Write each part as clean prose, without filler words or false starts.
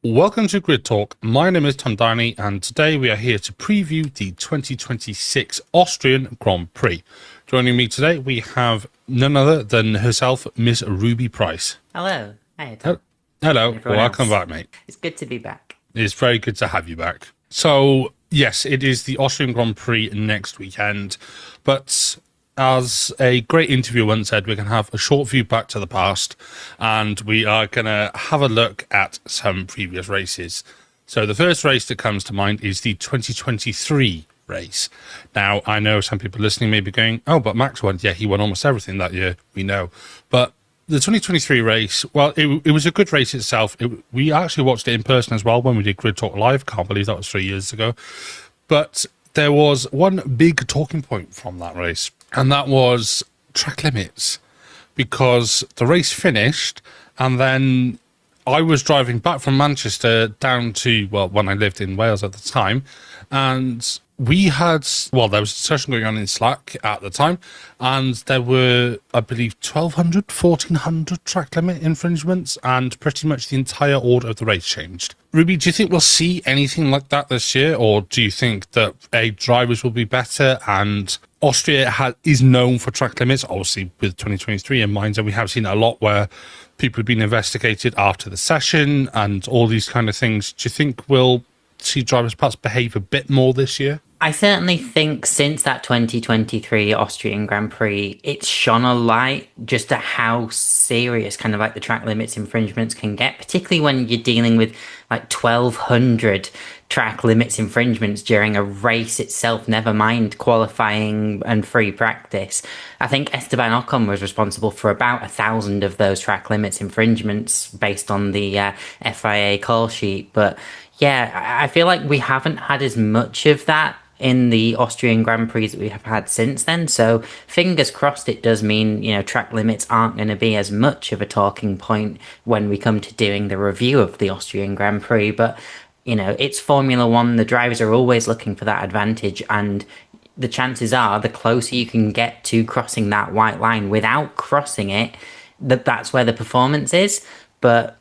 Welcome to Grid Talk. My name is Tom Downey, and today we are here to preview the 2026 Austrian Grand Prix. Joining me today, we have none other than herself, Miss Ruby Price. Hello. Hi, Tom. Hello. Welcome back, mate. It's good to be back. It's very good to have you back. So, yes, it is the Austrian Grand Prix next weekend, but as a great interview once said, we can have a short view back to the past, and we are going to have a look at some previous races. So the first race that comes to mind is the 2023 race. Now, I know some people listening may be going, oh, but Max won. Yeah, he won almost everything that year, we know. But the 2023 race, well, it was a good race itself. We actually watched it in person as well when we did Grid Talk Live. Can't believe that was 3 years ago. But there was one big talking point from that race, and that was track limits, because the race finished, and then I was driving back from Manchester down to, well, when I lived in Wales at the time, and we had, well, there was a discussion going on in Slack at the time, and there were, I believe, 1,200, 1,400 track limit infringements, and pretty much the entire order of the race changed. Ruby, do you think we'll see anything like that this year, or do you think that drivers will be better? And Austria is known for track limits, obviously with 2023 in mind, and we have seen a lot where people have been investigated after the session and all these kind of things. Do you think we'll see drivers perhaps behave a bit more this year? I certainly think since that 2023 Austrian Grand Prix, it's shone a light just at how serious kind of like the track limits infringements can get, particularly when you're dealing with like 1,200 track limits infringements during a race itself, never mind qualifying and free practice. I think Esteban Ocon was responsible for about 1,000 of those track limits infringements based on the FIA call sheet. But yeah, I feel like we haven't had as much of that in the Austrian Grand Prix that we have had since then. So fingers crossed it does mean, track limits aren't going to be as much of a talking point when we come to doing the review of the Austrian Grand Prix. But, it's Formula One. The drivers are always looking for that advantage, and the chances are the closer you can get to crossing that white line without crossing it, that's where the performance is. But,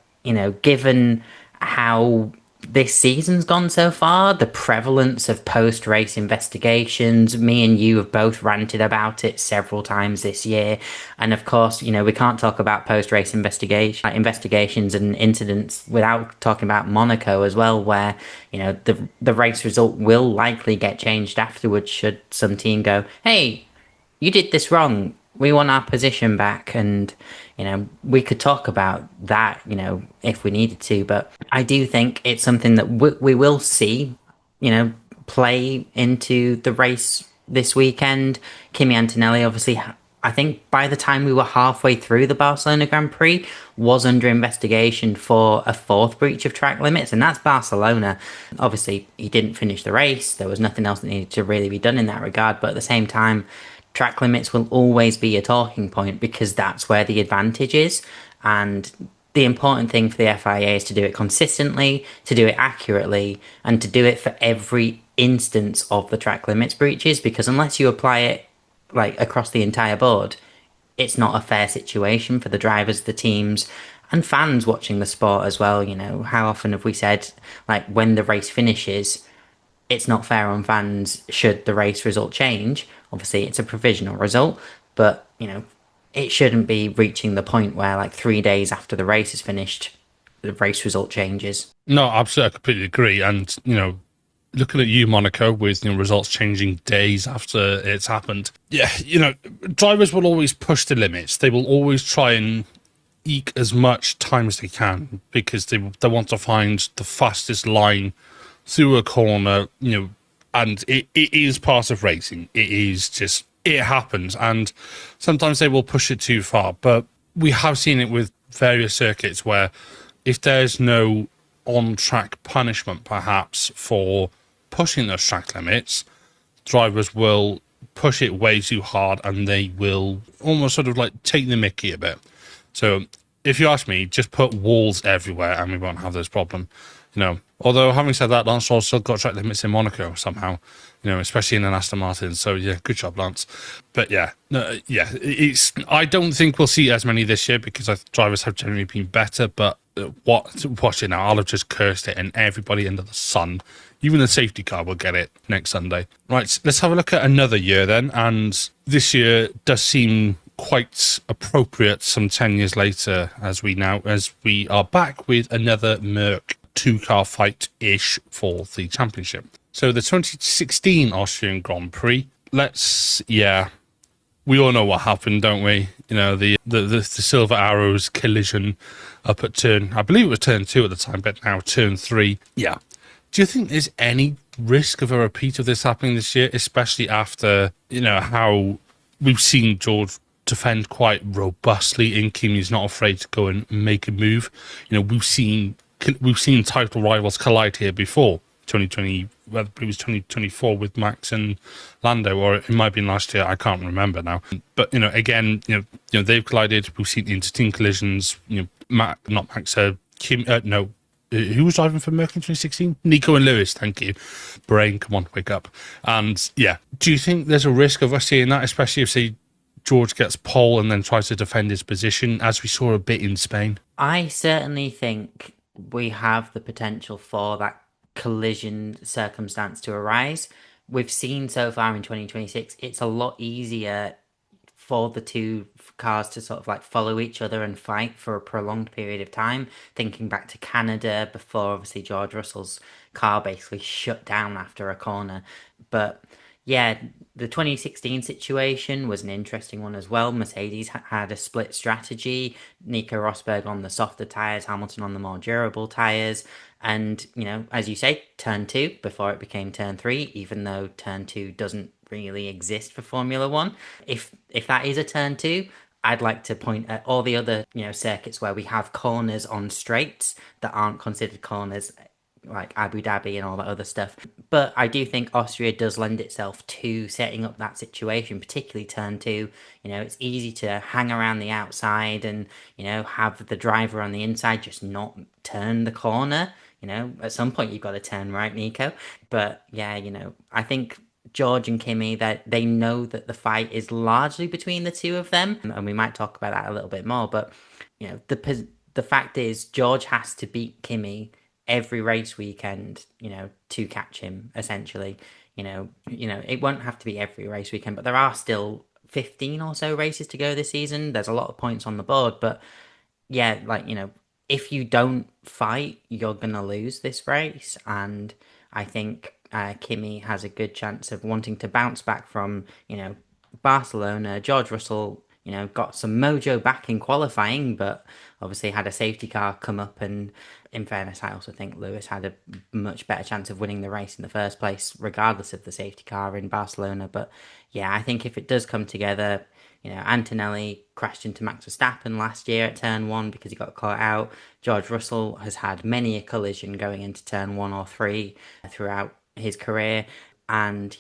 given how this season's gone so far, the prevalence of post-race investigations, me and you have both ranted about it several times this year. And of course, we can't talk about post-race investigations and incidents without talking about Monaco as well, where, the race result will likely get changed afterwards should some team go, hey, you did this wrong, we want our position back. And we could talk about that, if we needed to. But I do think it's something that we will see, play into the race this weekend. Kimi Antonelli, obviously, I think by the time we were halfway through the Barcelona Grand Prix, was under investigation for a fourth breach of track limits, and that's Barcelona. Obviously, he didn't finish the race. There was nothing else that needed to really be done in that regard. But at the same time, track limits will always be a talking point because that's where the advantage is. And the important thing for the FIA is to do it consistently, to do it accurately, and to do it for every instance of the track limits breaches, because unless you apply it like across the entire board, it's not a fair situation for the drivers, the teams, and fans watching the sport as well. How often have we said, like, when the race finishes, it's not fair on fans should the race result change. Obviously, it's a provisional result, but, it shouldn't be reaching the point where, like, 3 days after the race is finished, the race result changes. No, absolutely, I completely agree. And, looking at you, Monaco, with results changing days after it's happened. Yeah, drivers will always push the limits. They will always try and eke as much time as they can because they want to find the fastest line through a corner, and it is part of racing. It is just, it happens. And sometimes they will push it too far. But we have seen it with various circuits where if there's no on-track punishment, perhaps, for pushing those track limits, drivers will push it way too hard and they will almost sort of like take the mickey a bit. So if you ask me, just put walls everywhere and we won't have this problem. Although having said that, Lance Stroll still got track limits in Monaco somehow, especially in an Aston Martin. So yeah, good job, Lance. But I don't think we'll see as many this year because drivers have generally been better. But watch it now, I'll have just cursed it, and everybody under the sun, even the safety car, will get it next Sunday. Right, let's have a look at another year then. And this year does seem quite appropriate some 10 years later as we are back with another Merc 2-car fight-ish for the championship. So the 2016 Austrian Grand Prix, we all know what happened, don't we? The Silver Arrows collision up at I believe it was turn 2 at the time, but now turn 3. Yeah. Do you think there's any risk of a repeat of this happening this year, especially after, how we've seen George defend quite robustly in Kimi's not afraid to go and make a move? We've seen title rivals collide here before. 2020, whether it was 2024 with Max and Lando, or it might have been last year, I can't remember now. But again, they've collided. We've seen inter-team collisions. Who was driving for Merc in 2016? Nico and Lewis, thank you. Brain, come on, wake up. And yeah, do you think there's a risk of us seeing that, especially if, say, George gets pole and then tries to defend his position, as we saw a bit in Spain? I certainly think we have the potential for that collision circumstance to arise. We've seen so far in 2026, it's a lot easier for the two cars to sort of like follow each other and fight for a prolonged period of time. Thinking back to Canada, before obviously George Russell's car basically shut down after a corner. But yeah, the 2016 situation was an interesting one as well. Mercedes had a split strategy. Nico Rosberg on the softer tyres, Hamilton on the more durable tyres. And, as you say, turn 2 before it became turn 3, even though turn 2 doesn't really exist for Formula 1. If that is a turn 2, I'd like to point at all the other, circuits where we have corners on straights that aren't considered corners, like Abu Dhabi and all that other stuff. But I do think Austria does lend itself to setting up that situation, particularly turn 2. It's easy to hang around the outside and, have the driver on the inside just not turn the corner. At some point you've got to turn right, Nico. But yeah, I think George and Kimi, that they know that the fight is largely between the two of them. And we might talk about that a little bit more. But, the fact is George has to beat Kimi every race weekend, to catch him, essentially. It won't have to be every race weekend, but there are still 15 or so races to go this season. There's a lot of points on the board, but yeah, if you don't fight, you're going to lose this race. And I think Kimi has a good chance of wanting to bounce back from, Barcelona. George Russell, got some mojo back in qualifying, but obviously had a safety car come up. And in fairness, I also think Lewis had a much better chance of winning the race in the first place, regardless of the safety car in Barcelona. But yeah, I think if it does come together, Antonelli crashed into Max Verstappen last year at turn 1 because he got caught out. George Russell has had many a collision going into turn 1 or 3 throughout his career. And,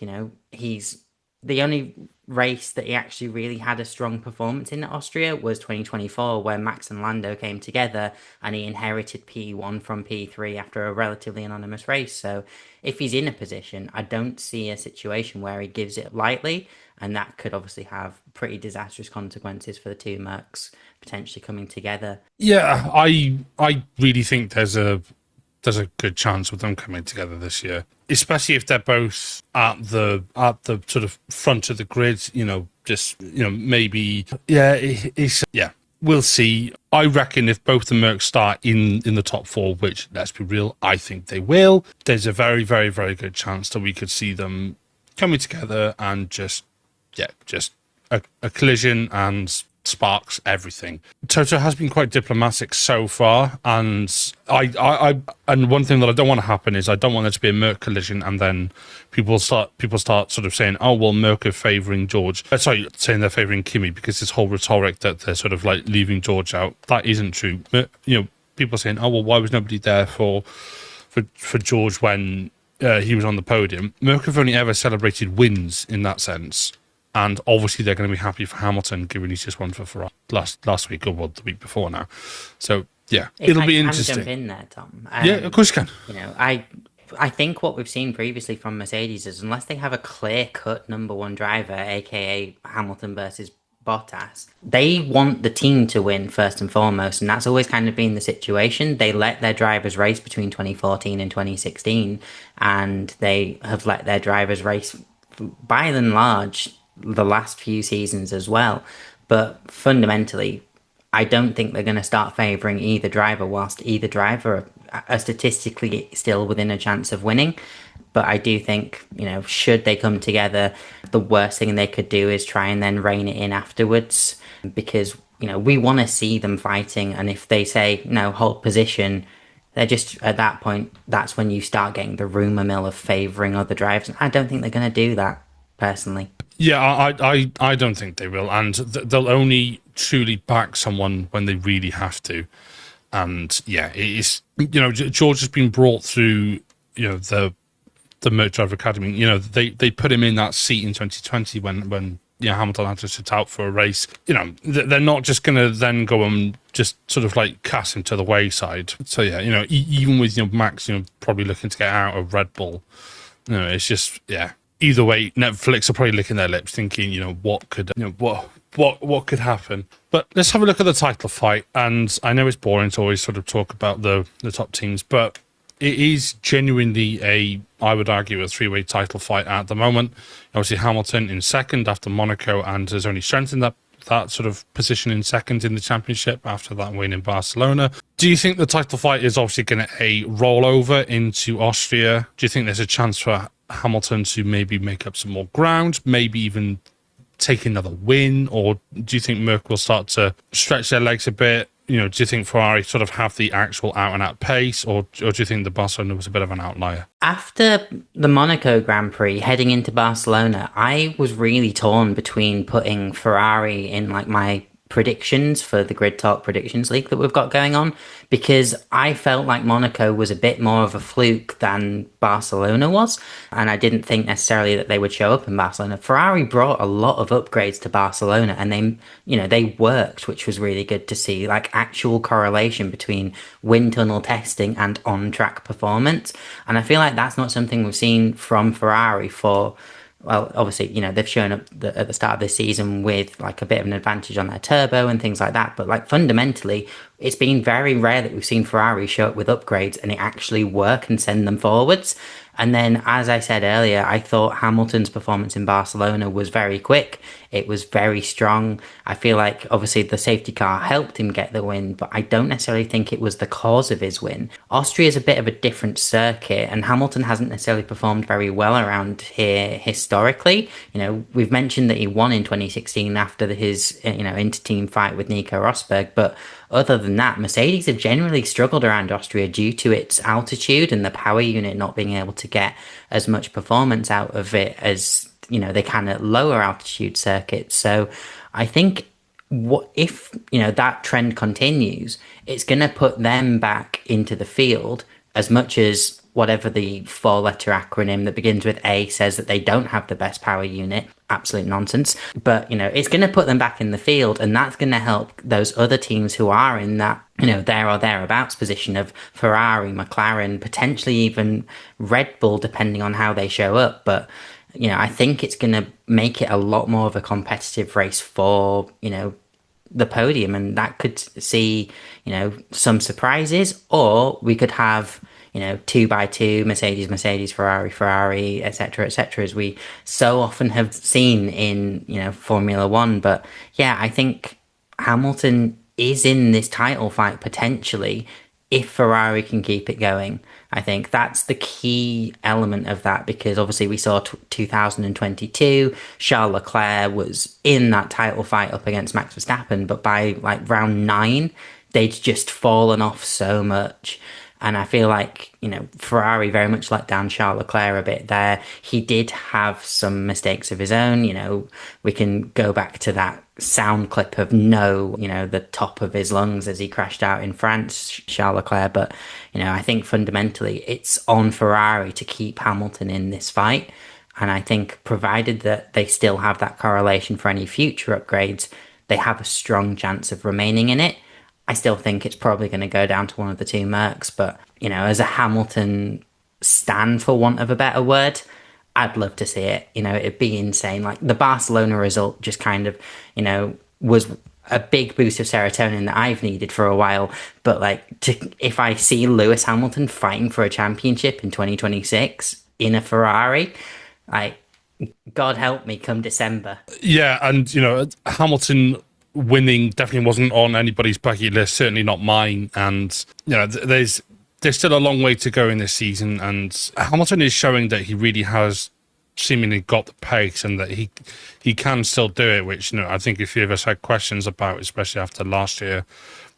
he's the only race that he actually really had a strong performance in Austria was 2024, where Max and Lando came together and he inherited P1 from P3 after a relatively anonymous race. So if he's in a position, I don't see a situation where he gives it lightly, and that could obviously have pretty disastrous consequences for the two Mercs potentially coming together. Yeah, I really think there's a good chance of them coming together this year, especially if they're both at the sort of front of the grid. Maybe we'll see. I reckon if both the Mercs start in the top 4, which, let's be real, I think they will, there's a very, very, very good chance that we could see them coming together and just a collision and sparks everything. Toto has been quite diplomatic so far, and I one thing that I don't want to happen is I don't want there to be a Merc collision and then people start sort of saying, oh well, Merc are favouring George. Saying they're favouring Kimi, because this whole rhetoric that they're sort of like leaving George out, that isn't true. People saying, oh well, why was nobody there for George when he was on the podium? Merc have only ever celebrated wins in that sense. And obviously they're going to be happy for Hamilton, given he's just won for Ferrari. last week, or the week before now. So yeah, If it'll I be can interesting. jump in there, Tom. Yeah, of course you can. I think what we've seen previously from Mercedes is unless they have a clear-cut number one driver, aka Hamilton versus Bottas, they want the team to win first and foremost, and that's always kind of been the situation. They let their drivers race between 2014 and 2016, and they have let their drivers race by and large the last few seasons as well. But fundamentally, I don't think they're going to start favouring either driver, whilst either driver are statistically still within a chance of winning. But I do think, should they come together, the worst thing they could do is try and then rein it in afterwards, because, we want to see them fighting. And if they say, no, hold position, they're just at that point, that's when you start getting the rumour mill of favouring other drivers. I don't think they're going to do that, personally. Yeah, I don't think they will, and they'll only truly back someone when they really have to. And yeah, it's George has been brought through the Merc Driver Academy. They put him in that seat in 2020 when Hamilton had to sit out for a race. They're not just going to then go and just sort of like cast him to the wayside. So yeah, even with Max probably looking to get out of Red Bull, it's just Either way, Netflix are probably licking their lips, thinking, what could, what could happen. But let's have a look at the title fight. And I know it's boring to always sort of talk about the top teams, but it is genuinely I would argue, a three-way title fight at the moment. Obviously, Hamilton in second after Monaco, and has only strengthened that sort of position in second in the championship after that win in Barcelona. Do you think the title fight is obviously going to roll over into Austria? Do you think there's a chance for Hamilton to maybe make up some more ground, maybe even take another win? Or do you think Merc will start to stretch their legs a bit? Do you think Ferrari sort of have the actual out-and-out pace, or do you think the Barcelona was a bit of an outlier? After the Monaco Grand Prix, heading into Barcelona, I was really torn between putting Ferrari in my predictions for the Grid Talk Predictions League that we've got going on, because I felt like Monaco was a bit more of a fluke than Barcelona was, and I didn't think necessarily that they would show up in Barcelona. Ferrari brought a lot of upgrades to Barcelona, and they worked, which was really good to see, actual correlation between wind tunnel testing and on-track performance. And I feel like that's not something we've seen from Ferrari for, well, obviously, they've shown up at the start of this season with a bit of an advantage on their turbo and things like that. But fundamentally, it's been very rare that we've seen Ferrari show up with upgrades and it actually work and send them forwards. And then, as I said earlier, I thought Hamilton's performance in Barcelona was very quick. It was very strong. I feel like, obviously, the safety car helped him get the win, but I don't necessarily think it was the cause of his win. Austria is a bit of a different circuit, and Hamilton hasn't necessarily performed very well around here historically. We've mentioned that he won in 2016 after his, inter-team fight with Nico Rosberg, but other than that, Mercedes have generally struggled around Austria due to its altitude and the power unit not being able to get as much performance out of it as they can at lower altitude circuits. So I think if that trend continues, it's going to put them back into the field, as much as whatever the four-letter acronym that begins with A says that they don't have the best power unit. Absolute nonsense. But, it's going to put them back in the field, and that's going to help those other teams who are in that, there or thereabouts position of Ferrari, McLaren, potentially even Red Bull, depending on how they show up. But, I think it's going to make it a lot more of a competitive race for, the podium, and that could see, some surprises, or we could have 2x2, Mercedes, Ferrari, etc., as we so often have seen in, Formula One. But yeah, I think Hamilton is in this title fight potentially if Ferrari can keep it going. I think that's the key element of that, because obviously we saw 2022, Charles Leclerc was in that title fight up against Max Verstappen, but by round 9, they'd just fallen off so much. And I feel like, Ferrari very much let down Charles Leclerc a bit there. He did have some mistakes of his own. We can go back to that sound clip of the top of his lungs as he crashed out in France, Charles Leclerc. But, I think fundamentally it's on Ferrari to keep Hamilton in this fight. And I think provided that they still have that correlation for any future upgrades, they have a strong chance of remaining in it. I still think it's probably going to go down to one of the two Mercs, but, as a Hamilton stan, for want of a better word, I'd love to see it. It'd be insane. Like the Barcelona result just kind of, was a big boost of serotonin that I've needed for a while. But if I see Lewis Hamilton fighting for a championship in 2026 in a Ferrari, God help me come December. Yeah, and Hamilton winning definitely wasn't on anybody's bucket list, certainly not mine. And there's still a long way to go in this season, and Hamilton is showing that he really has seemingly got the pace and that he can still do it, which I think a few of us had questions about, especially after last year,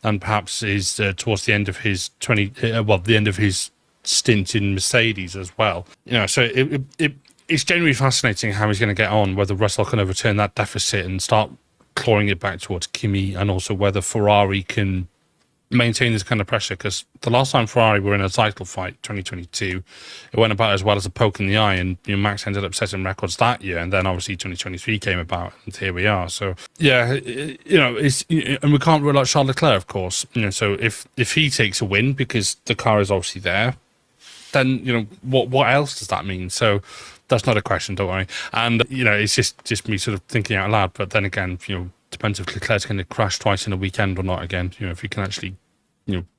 and perhaps is towards the end of his the end of his stint in Mercedes as well. So it's genuinely fascinating how he's going to get on, whether Russell can overturn that deficit and start clawing it back towards Kimi, and also whether Ferrari can maintain this kind of pressure, because the last time Ferrari were in a title fight, 2022, it went about as well as a poke in the eye, and Max ended up setting records that year, and then obviously 2023 came about, and here we are. So yeah, it's and we can't rule out Charles Leclerc, of course. So if he takes a win, because the car is obviously there, then what else does that mean? So that's not a question, don't worry. And it's just me sort of thinking out loud. But then again, depends if Leclerc's going to crash twice in a weekend or not again. If he can actually,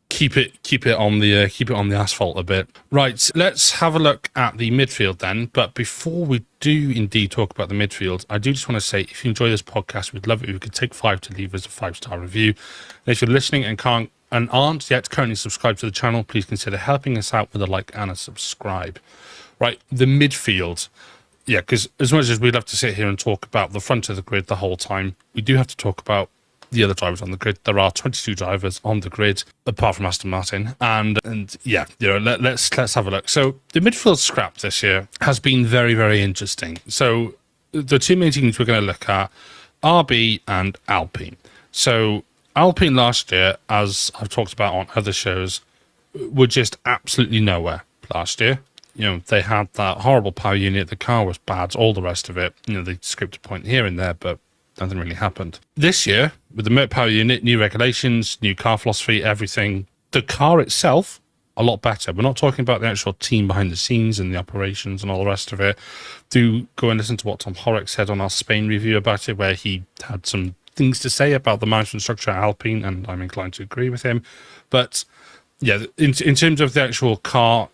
keep it on the asphalt a bit. Right, let's have a look at the midfield then. But before we do indeed talk about the midfield, I do just want to say, if you enjoy this podcast, we'd love it if you could take 5 to leave us a 5-star review. And if you're listening and aren't yet currently subscribed to the channel, please consider helping us out with a like and a subscribe. Right, the midfield. Yeah, because as much as we'd love to sit here and talk about the front of the grid the whole time, we do have to talk about the other drivers on the grid. There are 22 drivers on the grid, apart from Aston Martin. And yeah, let's have a look. So the midfield scrap this year has been very, very interesting. So the two main teams we're going to look at, RB and Alpine. So Alpine last year, as I've talked about on other shows, were just absolutely nowhere last year. They had that horrible power unit, the car was bad, all the rest of it. They scraped a point here and there, but nothing really happened. This year, with the Merc power unit, new regulations, new car philosophy, everything, the car itself, a lot better. We're not talking about the actual team behind the scenes and the operations and all the rest of it. Do go and listen to what Tom Horrocks said on our Spain review about it, where he had some things to say about the management structure at Alpine, and I'm inclined to agree with him. But yeah, in terms of the actual car,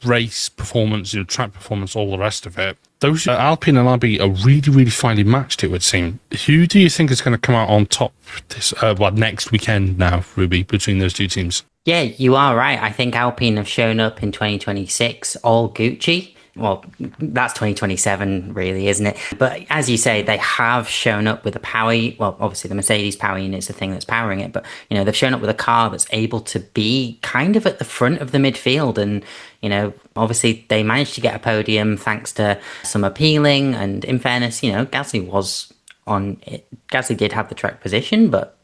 race performance, track performance, all the rest of it, those Alpine and RB are really, really finely matched, it would seem. Who do you think is going to come out on top this next weekend now, Ruby, between those two teams? Yeah, you are right. I think Alpine have shown up in 2026 all Gucci. Well, that's 2027 really, isn't it? But as you say, they have shown up with a power, well, obviously the Mercedes power unit is the thing that's powering it, but, they've shown up with a car that's able to be kind of at the front of the midfield. And, obviously they managed to get a podium thanks to some appealing. And in fairness, Gasly was on it. Gasly did have the track position, but,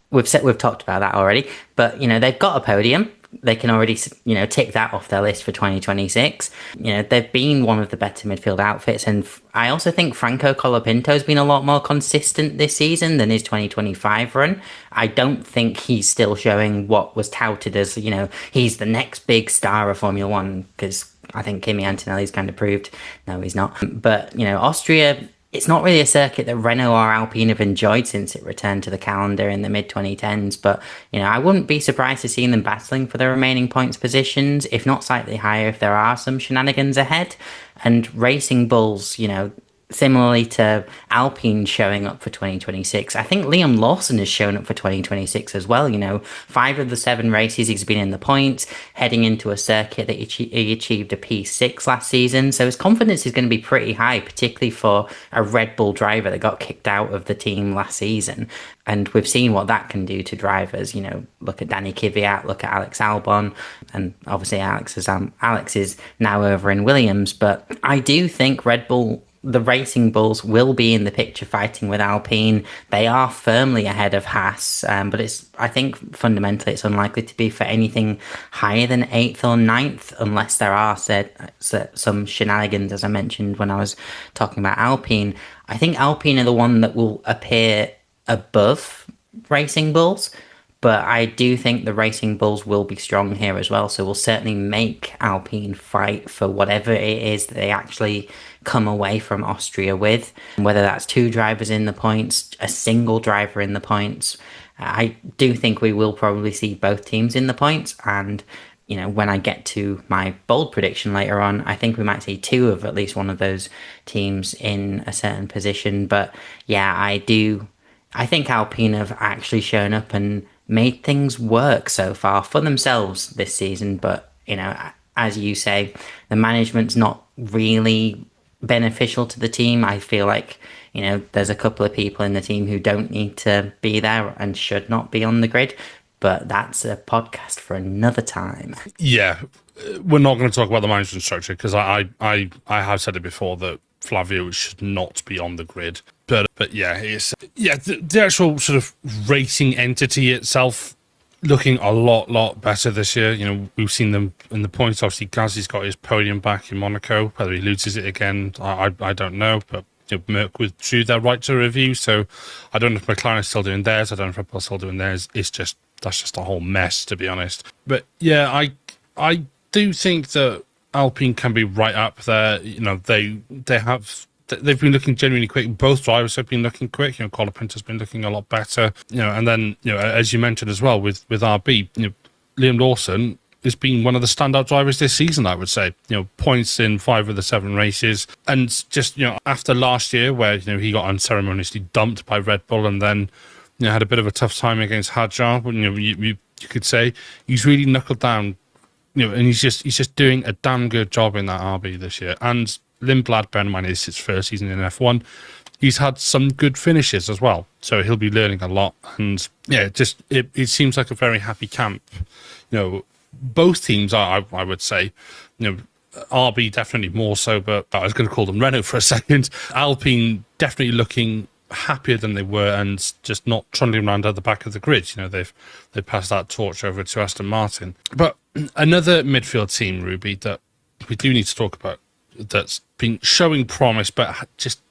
we've talked about that already. But, they've got a podium. They can already, tick that off their list for 2026. They've been one of the better midfield outfits. And I also think Franco Colapinto's been a lot more consistent this season than his 2025 run. I don't think he's still showing what was touted as, he's the next big star of Formula One, because I think Kimi Antonelli's kind of proved, no, he's not. But, Austria, it's not really a circuit that Renault or Alpine have enjoyed since it returned to the calendar in the mid-2010s. But, I wouldn't be surprised to see them battling for the remaining points positions, if not slightly higher, if there are some shenanigans ahead. And Racing Bulls, similarly to Alpine showing up for 2026, I think Liam Lawson has shown up for 2026 as well. 5 of the 7 races he's been in the points, heading into a circuit that he achieved a P6 last season. So his confidence is going to be pretty high, particularly for a Red Bull driver that got kicked out of the team last season. And we've seen what that can do to drivers. Look at Danny Kvyat, look at Alex Albon, and obviously Alex is now over in Williams. But I do think the Racing Bulls will be in the picture fighting with Alpine. They are firmly ahead of Haas, but I think fundamentally it's unlikely to be for anything higher than 8th or 9th, unless there are some shenanigans, as I mentioned when I was talking about Alpine. I think Alpine are the one that will appear above Racing Bulls. But I do think the Racing Bulls will be strong here as well. So we'll certainly make Alpine fight for whatever it is that they actually come away from Austria with. Whether that's two drivers in the points, a single driver in the points. I do think we will probably see both teams in the points. And, when I get to my bold prediction later on, I think we might see two of at least one of those teams in a certain position. But yeah, I think Alpine have actually shown up and made things work so far for themselves this season. But, as you say, the management's not really beneficial to the team. I feel like, there's a couple of people in the team who don't need to be there and should not be on the grid. But that's a podcast for another time. Yeah, we're not going to talk about the management structure because I have said it before that Flavio should not be on the grid. But yeah, the actual sort of racing entity itself looking a lot better this year. We've seen them in the points. Obviously, Gasly's got his podium back in Monaco. Whether he loses it again, I don't know. But Merc withdrew their right to review, so I don't know if McLaren is still doing theirs. I don't know if Red Bull's still doing theirs. That's just a whole mess, to be honest. But yeah, I do think that Alpine can be right up there. They've been looking genuinely quick. Both drivers have been looking quick. Colapinto's been looking a lot better. And then as you mentioned as well with RB, Liam Lawson has been one of the standout drivers this season, I would say. Points in 5 of the 7 races, and just after last year where he got unceremoniously dumped by Red Bull, and then had a bit of a tough time against Hadjar. You could say he's really knuckled down. And he's just doing a damn good job in that RB this year. And Lindblad, bear in mind, is his first season in F1. He's had some good finishes as well, so he'll be learning a lot. And yeah, it seems like a very happy camp. Both teams are, I would say, RB definitely more so, but I was going to call them Renault for a second. Alpine definitely looking happier than they were and just not trundling around at the back of the grid. They've passed that torch over to Aston Martin. But another midfield team, Ruby, that we do need to talk about that's been showing promise but just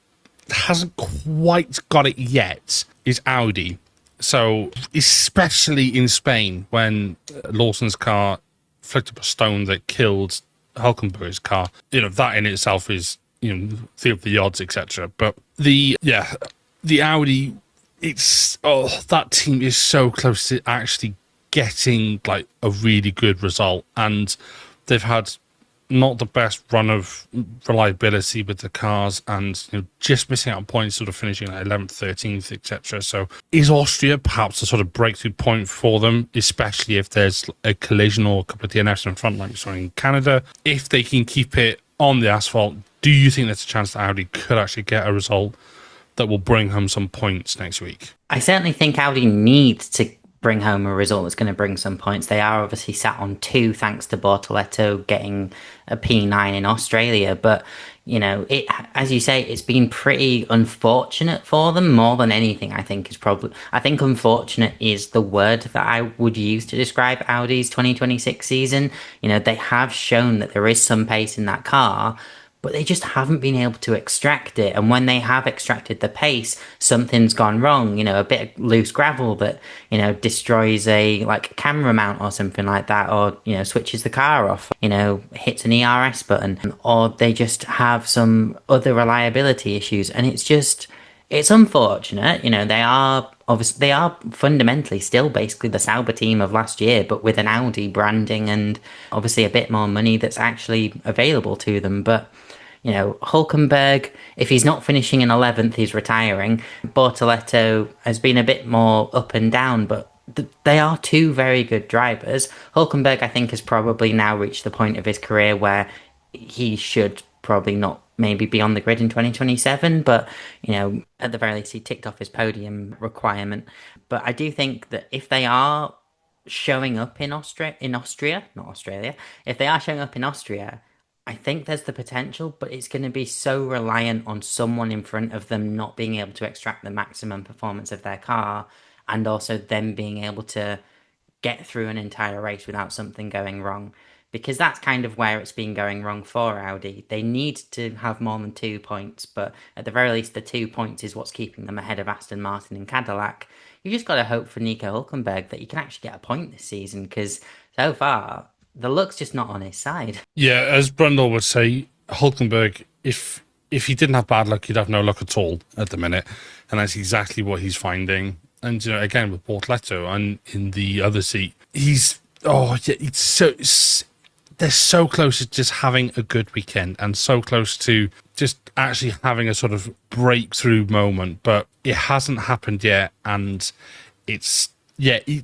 hasn't quite got it yet is Audi. So especially in Spain when Lawson's car flicked up a stone that killed Hülkenberg's car, that in itself is theory of the odds, etc. But the Audi, that team is so close to actually getting like a really good result, and they've had not the best run of reliability with the cars, and just missing out on points, sort of finishing at 11th, 13th, etc. So is Austria perhaps a sort of breakthrough point for them, especially if there's a collision or a couple of DNFs in front like we saw in Canada? If they can keep it on the asphalt, do you think there's a chance that Audi could actually get a result that will bring home some points next week? I certainly think Audi needs to bring home a result that's going to bring some points. They are obviously sat on 2 thanks to Bortoleto getting a P9 in Australia, but it, as you say, it's been pretty unfortunate for them more than anything. I think unfortunate is the word that I would use to describe Audi's 2026 season. They have shown that there is some pace in that car, but they just haven't been able to extract it. And when they have extracted the pace, something's gone wrong. A bit of loose gravel that, destroys a camera mount or something like that, or, switches the car off, hits an ERS button, or they just have some other reliability issues. And it's unfortunate. They are fundamentally still basically the Sauber team of last year, but with an Audi branding and obviously a bit more money that's actually available to them. But Hülkenberg, if he's not finishing in 11th, he's retiring. Bortoleto has been a bit more up and down, but they are 2 very good drivers. Hülkenberg, I think, has probably now reached the point of his career where he should probably not maybe be on the grid in 2027, but, at the very least, he ticked off his podium requirement. But I do think that if they are showing up in Austria, not Australia, if they are showing up in Austria, I think there's the potential, but it's going to be so reliant on someone in front of them not being able to extract the maximum performance of their car, and also them being able to get through an entire race without something going wrong. because that's kind of where it's been going wrong for Audi. They need to have more than 2 points, but at the very least, the 2 points is what's keeping them ahead of Aston Martin and Cadillac. You just got to hope for Nico Hulkenberg that he can actually get a point this season, because so far, the luck's just not on his side. Yeah, as Brundle would say, Hulkenberg, if he didn't have bad luck, he'd have no luck at all at the minute. And that's exactly what he's finding. And, you know, again, with Bortoleto and in the other seat, they're so close to just having a good weekend and so close to just actually having a sort of breakthrough moment, but it hasn't happened yet. And it's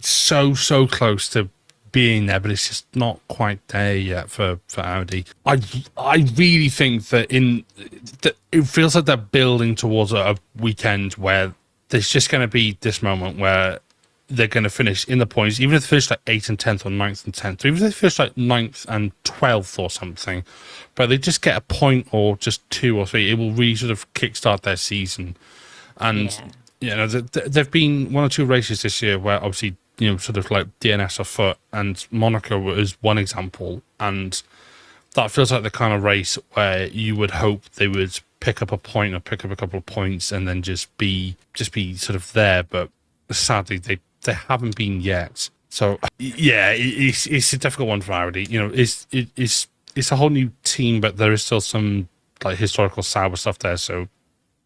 so close to being there, but it's just not quite there yet for Audi. I really think that it feels like they're building towards a weekend where there's just going to be this moment where they're going to finish in the points, even if they finish like 8th and 10th or 9th and 10th, or even if they finish like 9th and 12th or something, but they just get a point or just 2 or 3, it will really sort of kickstart their season. And, you know, there've been 1 or 2 races this year where obviously, you know, sort of like DNS afoot, and Monaco is one example. And that feels like the kind of race where you would hope they would pick up a point or pick up a couple of points and then just be sort of there. But sadly, they haven't been yet. So yeah, it's a difficult one for Audi. You know, it's a whole new team, but there is still some like historical sour stuff there. So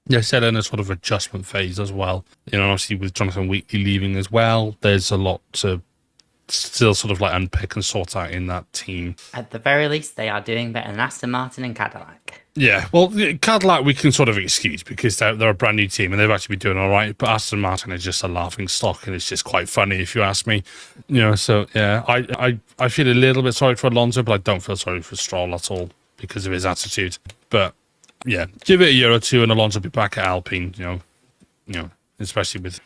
yeah, set in a sort of adjustment phase as well. You know, obviously with Jonathan Wheatley leaving as well, there's a lot to still sort of like unpick and sort out in that team. At the very least, they are doing better than Aston Martin and Cadillac. Yeah, well, Cadillac we can sort of excuse because they're a brand new team and they've actually been doing all right. But Aston Martin is just a laughing stock, and it's just quite funny if you ask me. You know, so yeah, I feel a little bit sorry for Alonso, but I don't feel sorry for Stroll at all because of his attitude. But yeah, give it a year or two, and Alonso will be back at Alpine. You know, especially with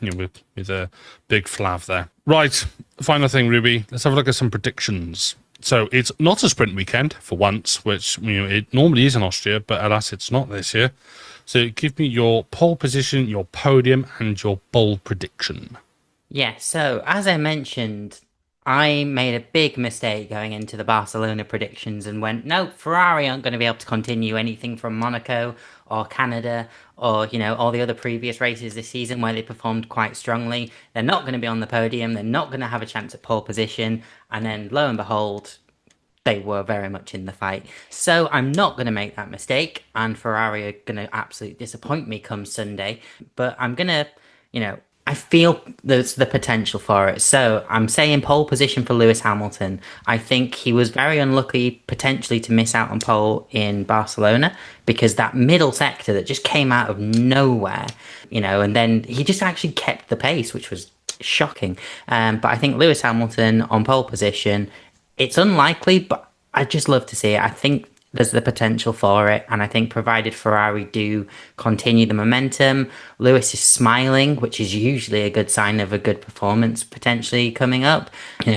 a big flav there. Right, final thing, Ruby. Let's have a look at some predictions. So it's not a sprint weekend for once, which it normally is in Austria, but alas, it's not this year. So give me your pole position, your podium, and your bold prediction. Yeah, so as I mentioned, I made a big mistake going into the Barcelona predictions and went, no, Ferrari aren't going to be able to continue anything from Monaco or Canada or, all the other previous races this season where they performed quite strongly. They're not going to be on the podium. They're not going to have a chance at pole position. And then lo and behold, they were very much in the fight. So I'm not going to make that mistake. And Ferrari are going to absolutely disappoint me come Sunday. But I'm going to, I feel there's the potential for it. So I'm saying pole position for Lewis Hamilton. I think he was very unlucky potentially to miss out on pole in Barcelona because that middle sector that just came out of nowhere, and then he just actually kept the pace, which was shocking. But I think Lewis Hamilton on pole position, it's unlikely, but I'd just love to see it. I think there's the potential for it, and I think provided Ferrari do continue the momentum, Lewis is smiling, which is usually a good sign of a good performance potentially coming up.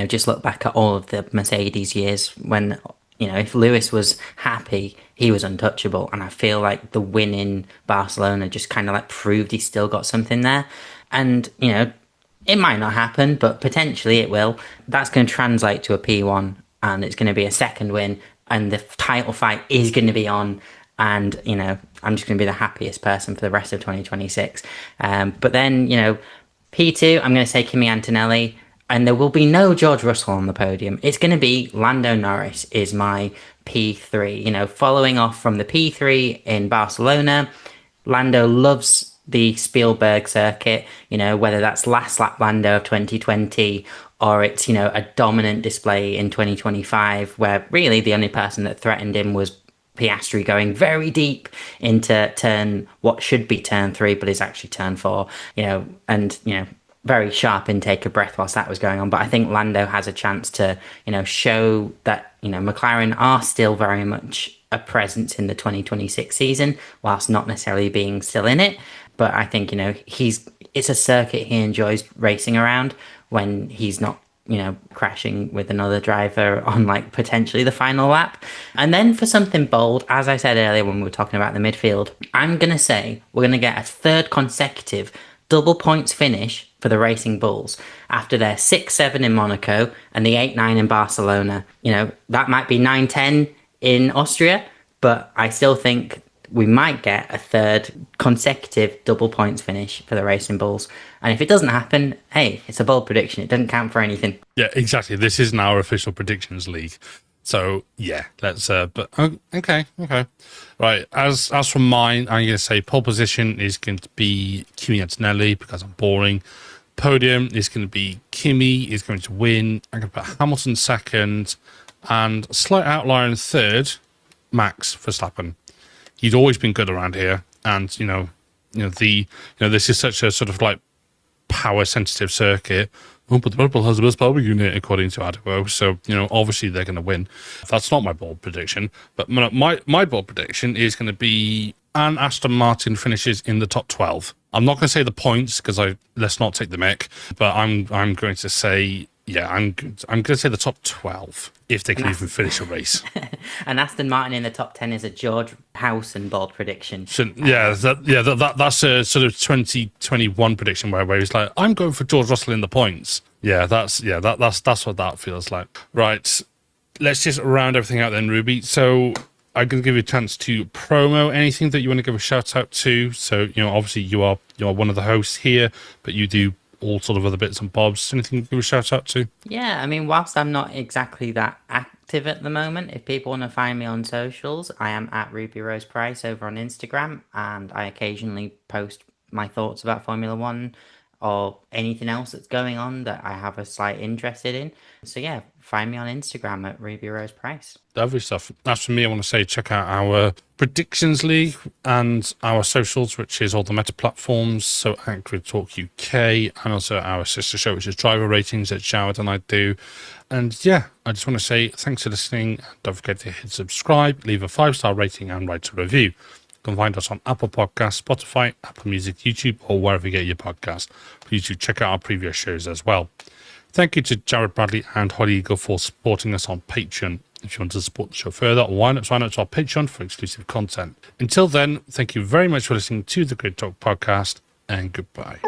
Just look back at all of the Mercedes years when, if Lewis was happy, he was untouchable, and I feel like the win in Barcelona just kind of like proved he still got something there. And, it might not happen, but potentially it will. That's going to translate to a P1, and it's going to be a second win, and the title fight is going to be on, and, I'm just going to be the happiest person for the rest of 2026. But then, P2, I'm going to say Kimi Antonelli, and there will be no George Russell on the podium. It's going to be Lando Norris is my P3. Following off from the P3 in Barcelona, Lando loves the Spielberg circuit, whether that's last lap Lando of 2020 or it's, a dominant display in 2025 where really the only person that threatened him was Piastri going very deep into what should be turn 3 but is actually turn 4, very sharp intake of breath whilst that was going on. But I think Lando has a chance to, show that, McLaren are still very much a presence in the 2026 season whilst not necessarily being still in it. But I think, it's a circuit he enjoys racing around when he's not, crashing with another driver on like potentially the final lap. And then for something bold, as I said earlier when we were talking about the midfield, I'm going to say we're going to get a third consecutive double points finish for the Racing Bulls after their 6-7 in Monaco and the 8-9 in Barcelona. That might be 9-10 in Austria, but I still think we might get a third consecutive double points finish for the Racing Bulls. And if it doesn't happen, hey, it's a bold prediction. It doesn't count for anything. Yeah, exactly. This isn't our official predictions league. So, yeah, let's, okay. Right, as for mine, I'm going to say pole position is going to be Kimi Antonelli because I'm boring. Podium is going to be Kimi is going to win. I'm going to put Hamilton second and slight outlier in third, Max Verstappen. He's always been good around here, and this is such a sort of like power sensitive circuit. Oh, but the Red Bull has the best power unit according to Adwo, so obviously they're going to win. That's not my bold prediction, but my bold prediction is going to be an Aston Martin finishes in the top 12. I'm not going to say the points because let's not take the mick, but I'm going to say. Yeah, I'm going to say the top 12 if they can even finish a race. And Aston Martin in the top 10 is a George Howson bold prediction. That's a sort of 2021 prediction where he's like, I'm going for George Russell in the points. That's what that feels like. Right, let's just round everything out then, Ruby. So I'm going to give you a chance to promo anything that you want to give a shout out to. So obviously you are one of the hosts here, but you do all sort of other bits and bobs. Anything you give a shout out to? Yeah, I mean, whilst I'm not exactly that active at the moment, if people want to find me on socials, I am at Ruby Rose Price over on Instagram, and I occasionally post my thoughts about Formula One or anything else that's going on that I have a slight interest in. So yeah, find me on Instagram at Ruby Rose Price. Lovely stuff. As for me, I want to say check out our Predictions League and our socials, which is all the meta platforms, so at Grid Talk UK, and also our sister show, which is Driver Ratings that Showard and I do. And yeah, I just want to say thanks for listening. Don't forget to hit subscribe, leave a 5-star rating, and write a review. You can find us on Apple Podcasts, Spotify, Apple Music, YouTube, or wherever you get your podcast. Please do check out our previous shows as well. Thank you to Jared Bradley and Holly Eagle for supporting us on Patreon. If you want to support the show further, why not sign up to our Patreon for exclusive content. Until then, thank you very much for listening to the Grid Talk podcast, and goodbye.